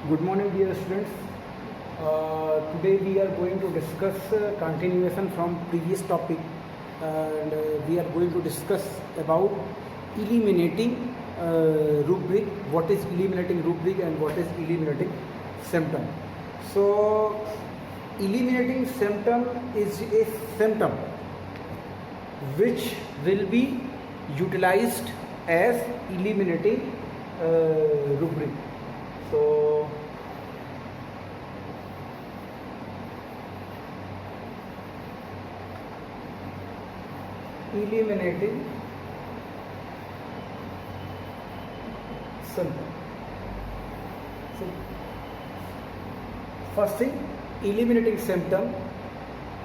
Good morning, dear students. Today we are going to discuss continuation from previous topic, and we are going to discuss about eliminating rubric. What is eliminating rubric and what is eliminating symptom? So, eliminating symptom is a symptom which will be utilized as eliminating rubric. So, eliminating symptom. So, first thing, eliminating symptom,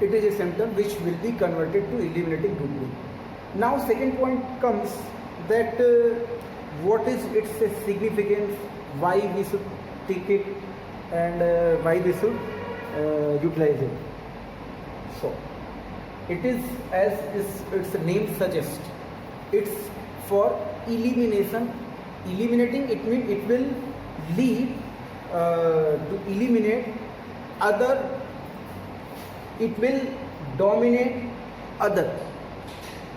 it is a symptom which will be converted to eliminating rubric. Now, second point comes that what is its significance, why we should take it, and why we should utilize it. So, it is as its name suggests, it's for elimination. Eliminating, it means it will lead to eliminate other, it will dominate other,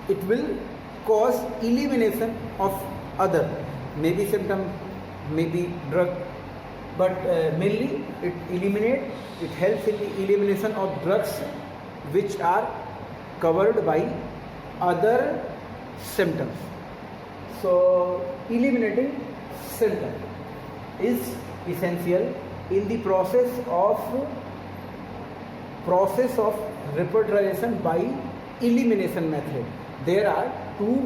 it will cause elimination of other, maybe symptom, maybe drug, but mainly it eliminates, it helps in the elimination of drugs which are covered by other symptoms. So, eliminating symptom is essential in the process of repertorization by elimination method. There are two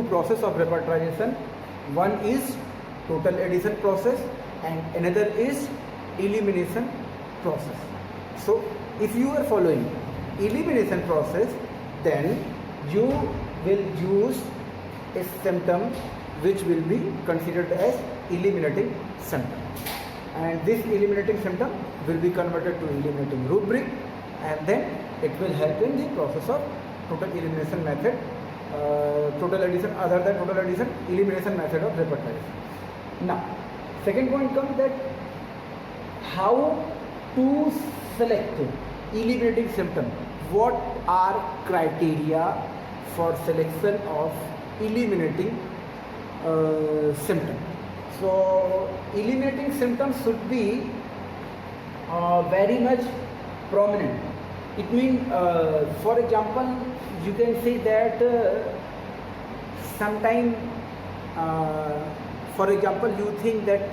process of repertorization. One is total addition process and another is elimination process. So, if you are following elimination process, then you will use a symptom which will be considered as eliminating symptom, and this eliminating symptom will be converted to eliminating rubric, and then it will help in the process of total elimination method, total addition, other than total addition, elimination method of repertorization. Now, second point comes that how to select eliminating symptom. What are criteria for selection of eliminating symptom? So, eliminating symptoms should be very much prominent. It means, for example, you can say that sometime, for example, you think that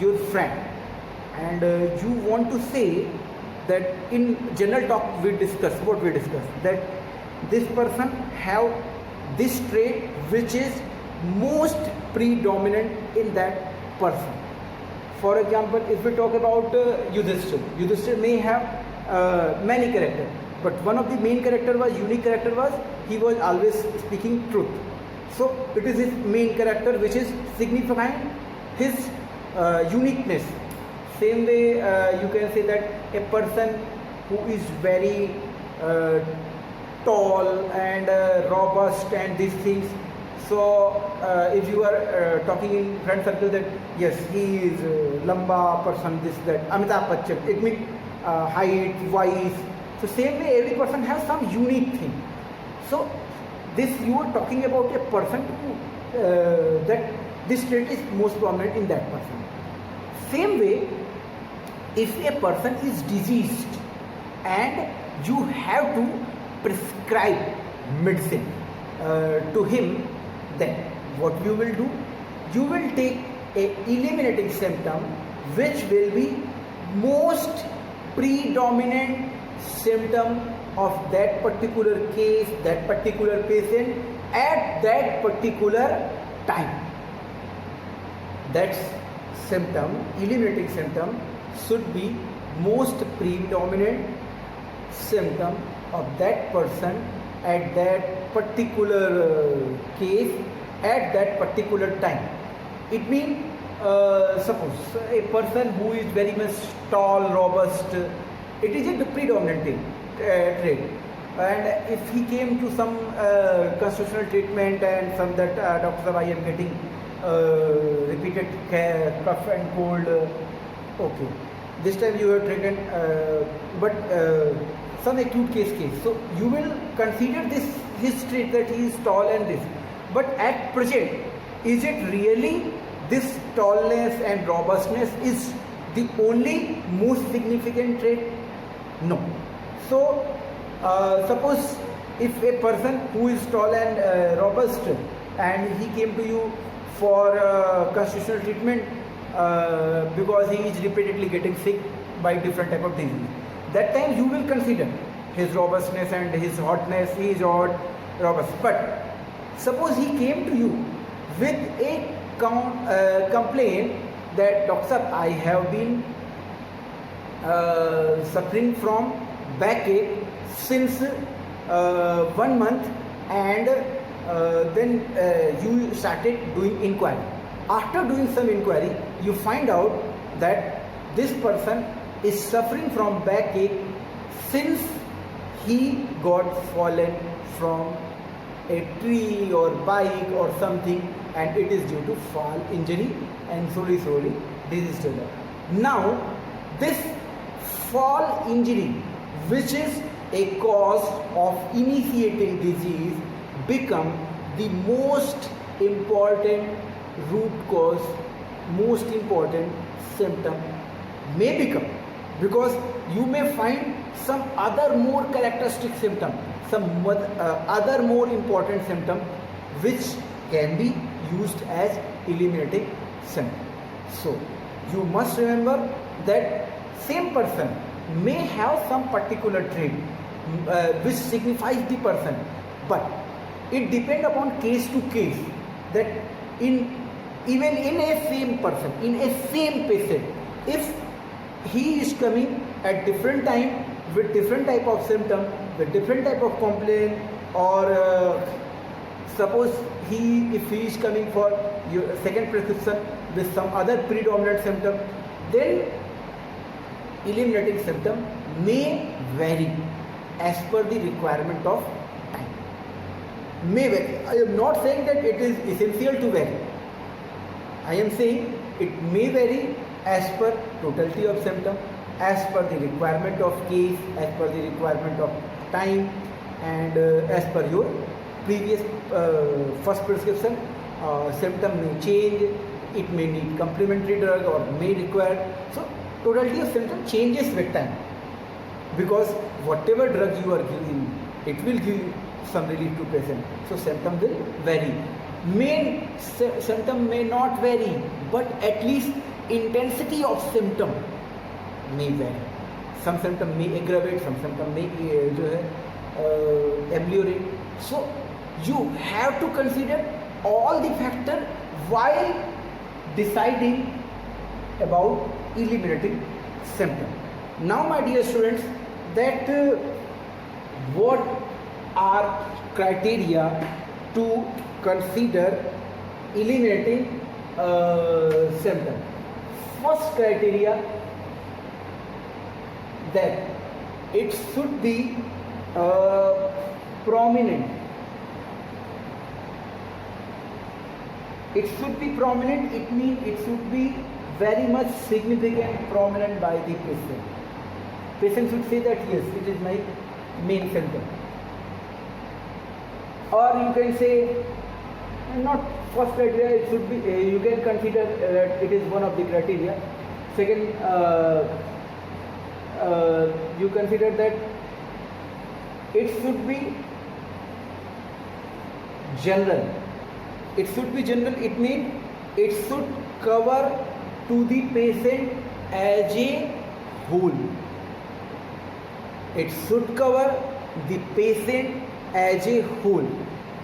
your friend, and you want to say that in general talk we discuss, what we discuss, that this person have this trait which is most predominant in that person. For example, if we talk about Yudhishthir may have many characters, but one of the main character was, unique character was, he was always speaking truth. So it is his main character which is signifying his uniqueness. Same way, you can say that a person who is very tall and robust and these things. So if you are talking in friend circle that yes, he is lamba person, this, that, Amitabh Bachchan, it means height, voice. So same way, every person has some unique thing. So this, you are talking about a person who, that this trait is most prominent in that person. Same way, if a person is diseased and you have to prescribe medicine to him, then what you will do? You will take a eliminating symptom which will be most predominant symptom of that particular case, that particular patient at that particular time. That symptom, eliminating symptom, should be most predominant symptom of that person at that particular case at that particular time. It means, suppose a person who is very much tall, robust, it is a predominant trait. And if he came to some constitutional treatment and from that doctor, I am getting repeated cough and cold. Okay, this time you have taken, but some acute case. So you will consider this history that he is tall and this. But at present, is it really this tallness and robustness is the only most significant trait? No. So suppose if a person who is tall and robust and he came to you for constitutional treatment because he is repeatedly getting sick by different type of disease, that time you will consider his robustness and his hotness. He is hot, robust. But suppose he came to you with a complaint that, doctor, I have been suffering from backache since 1 month, and then you started doing inquiry. After doing some inquiry, you find out that this person is suffering from backache since he got fallen from a tree or bike or something, and it is due to fall injury, and slowly disease develop. Now this fall injury, which is a cause of initiating disease, become the most important root cause, most important symptom may become, because you may find some other more characteristic symptom, some other more important symptom which can be used as eliminating symptom. So you must remember that same person may have some particular trait which signifies the person, but it depends upon case to case, that even in a same person, in a same patient, if he is coming at different time with different type of symptom, with different type of complaint, or suppose if he is coming for your second prescription with some other predominant symptom, then eliminating symptom may vary as per the requirement of time. May vary. I am not saying that it is essential to vary. I am saying it may vary as per totality of symptom, as per the requirement of case, as per the requirement of time, and as per your previous first prescription. Symptom may change, it may need complementary drug or may require. So totality of symptom changes with time, because whatever drug you are giving, it will give some relief to patient. So symptom will vary. Main symptom may not vary, but at least intensity of symptom may vary. Some symptom may aggravate, some symptom may ameliorate. So you have to consider all the factors while deciding about eliminating symptom. Now my dear students, that what are criteria to consider eliminating symptom? First criteria, that it should be prominent. It should be prominent, it means it should be very much significant, prominent by the patient. Patient should say that yes, it is my main symptom. Or you can say, not first criteria, it should be, you can consider that it is one of the criteria. Second, you consider that it should be general. It should be general, it means it should cover to the patient as a whole. It should cover the patient as a whole.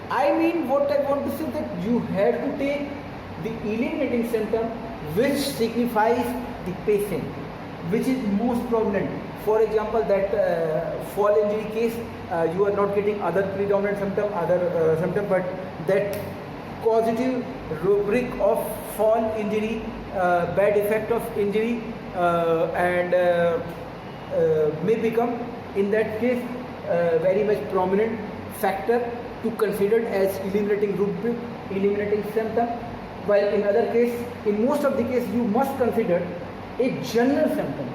I mean, what I want to say, that you have to take the eliminating symptom which signifies the patient, which is most prominent. For example, that fall injury case, you are not getting other predominant symptom, but that causative rubric of fall injury, bad effect of injury, and may become in that case very much prominent factor to consider as eliminating rubric, eliminating symptom. while in other case, in most of the case, you must consider a general symptom.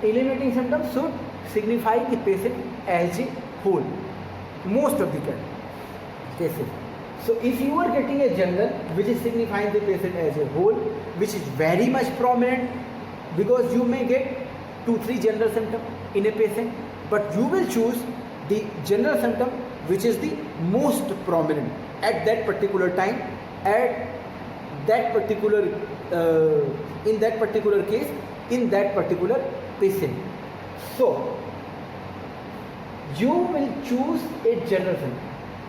Eliminating symptoms should signify the patient as a whole, most of the cases. So if you are getting a general which is signifying the patient as a whole, which is very much prominent, because you may get 2-3 general symptoms in a patient, but you will choose the general symptom which is the most prominent at that particular time, at that particular in that particular case, in that particular patient. So you will choose a general symptom.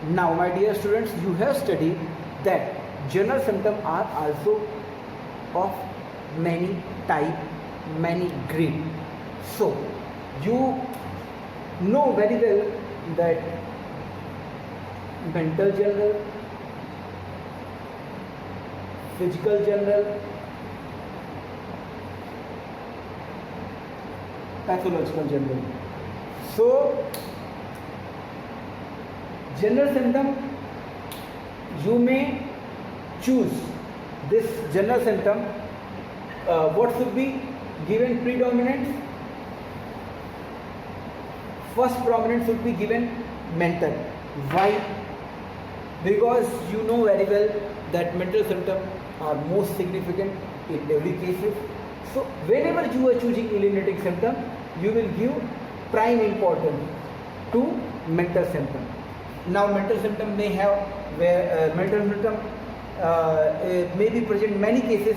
Now my dear students, you have studied that general symptoms are also of many type, many grade. So you know very well that mental general, physical general, pathological general. So general symptom, you may choose this general symptom. What should be given predominance? First prominence should be given mental. Why? Because you know very well that mental symptoms are most significant in every case. So whenever you are choosing eliminating symptom, you will give prime importance to mental symptom. Now mental symptom may have mental symptom may be present in many cases.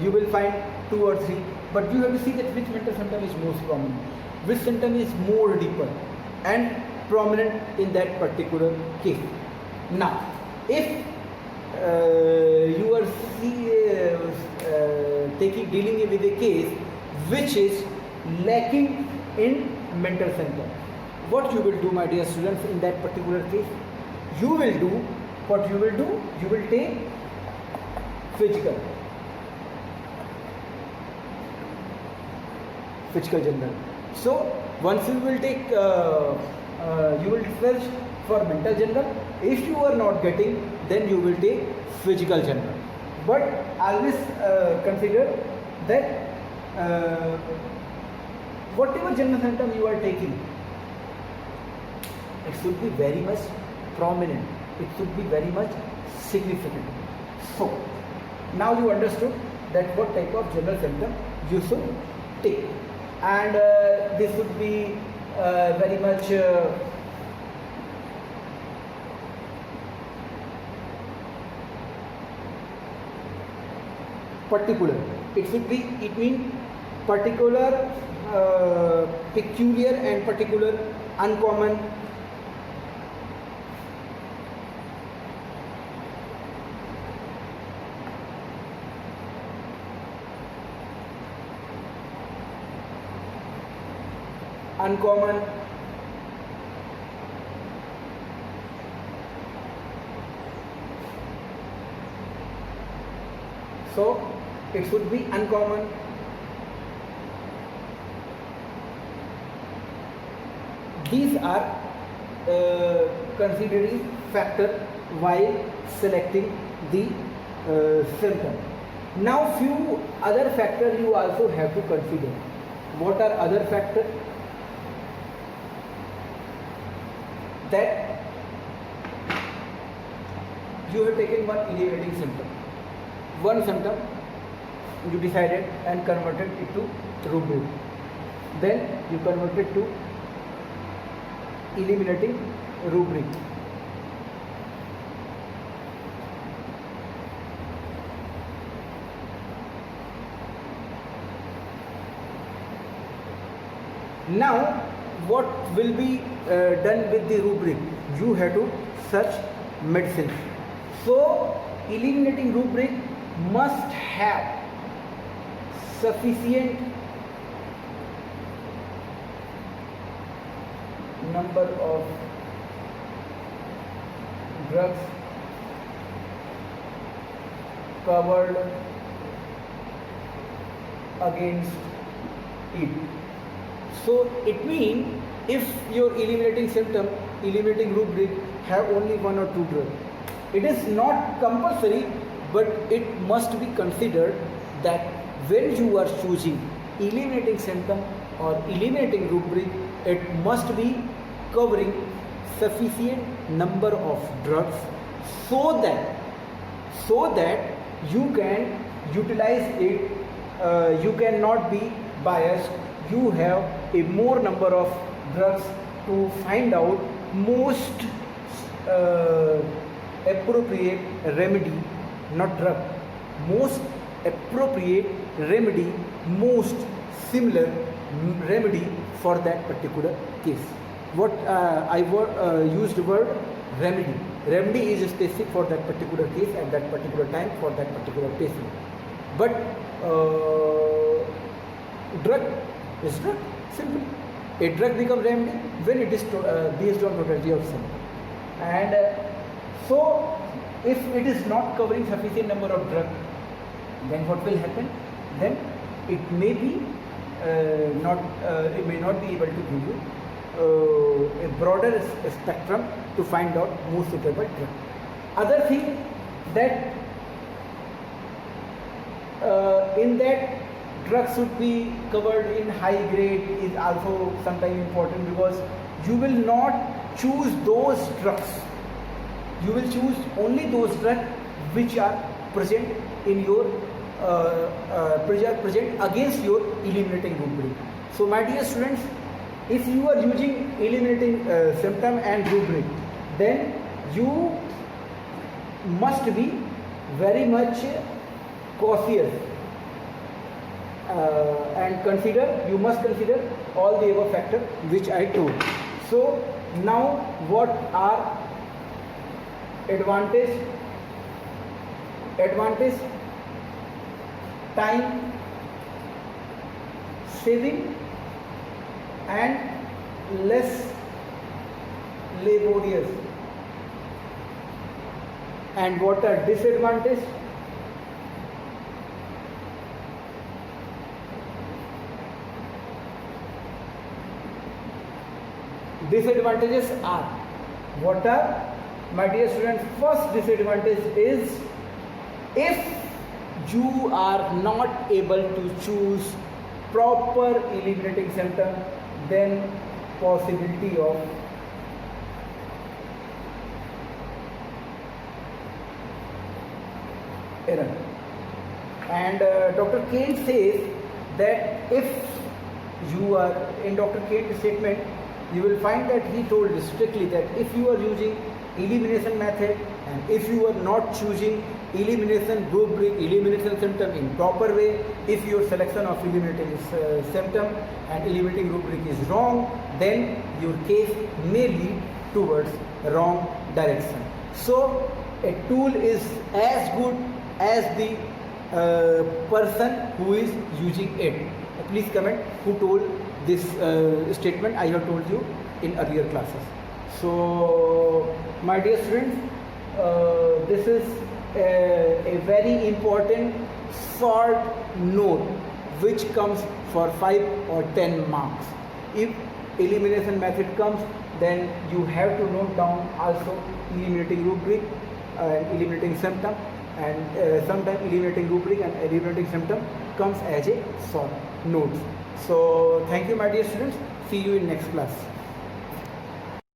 You will find 2 or 3, but you have to see that which mental symptom is most prominent, which symptom is more deeper and prominent in that particular case. Now if you are dealing with a case which is lacking in mental symptom, what you will do, my dear students, in that particular case? You will do you will take physical general. So once you will take you will search for mental general. If you are not getting, then you will take physical general. But always consider that whatever general symptom you are taking, it should be very much prominent, it should be very much significant. So now you understood that what type of general symptom you should take, and this would be very much particular. It means particular, peculiar and particular, uncommon. Uncommon, so it should be uncommon. These are considering factor while selecting the symptom. Now few other factors you also have to consider. What are other factors? That you have taken one eliminating symptom, one symptom you decided and converted it to rubric, then you converted to eliminating rubric. Now what will be done with the rubric? You have to search medicine. So eliminating rubric must have sufficient number of drugs covered against it. So it means if your eliminating rubric have only 1 or 2 drugs, It is not compulsory, but it must be considered that when you are choosing eliminating symptom or eliminating rubric, it must be covering sufficient number of drugs so that you can utilize it. You cannot be biased. You have a more number of drugs to find out most appropriate remedy, not drug, most appropriate remedy, most similar remedy for that particular case. What used the word remedy. Remedy is specific for that particular case at that particular time for that particular patient. But drug is drug, simple. A drug becomes remedy when it is based on totality of symptom. And so if it is not covering sufficient number of drug, then what will happen? Then it may be it may not be able to give you a broader spectrum to find out more suitable drug. Other thing that in that drug should be covered in high grade is also sometimes important, because you will not choose those drugs. You will choose only those drugs which are present in your present against your eliminating rubric. So my dear students, if you are using eliminating symptom and rubric, then you must be very much cautious and you must consider all the above factors which I told. So now what are advantage, time saving and less laborious, and what are disadvantage? Disadvantages are, what are, my dear students? First disadvantage is if you are not able to choose proper eliminating symptom, then possibility of error. And Dr. Kane says that if you are, in Dr. Kane's statement, you will find that he told strictly that if you are using elimination method and if you are not choosing elimination rubric, elimination symptom in proper way, if your selection of eliminating symptom and eliminating rubric is wrong, then your case may lead towards wrong direction. So a tool is as good as the person who is using it. Please comment who told this statement I have told you in earlier classes. So my dear students, this is a very important short note which comes for 5 or 10 marks. If elimination method comes, then you have to note down also eliminating rubric and eliminating symptom, and sometimes eliminating rubric and eliminating symptom comes as a short note. So thank you my dear students, see you in next class.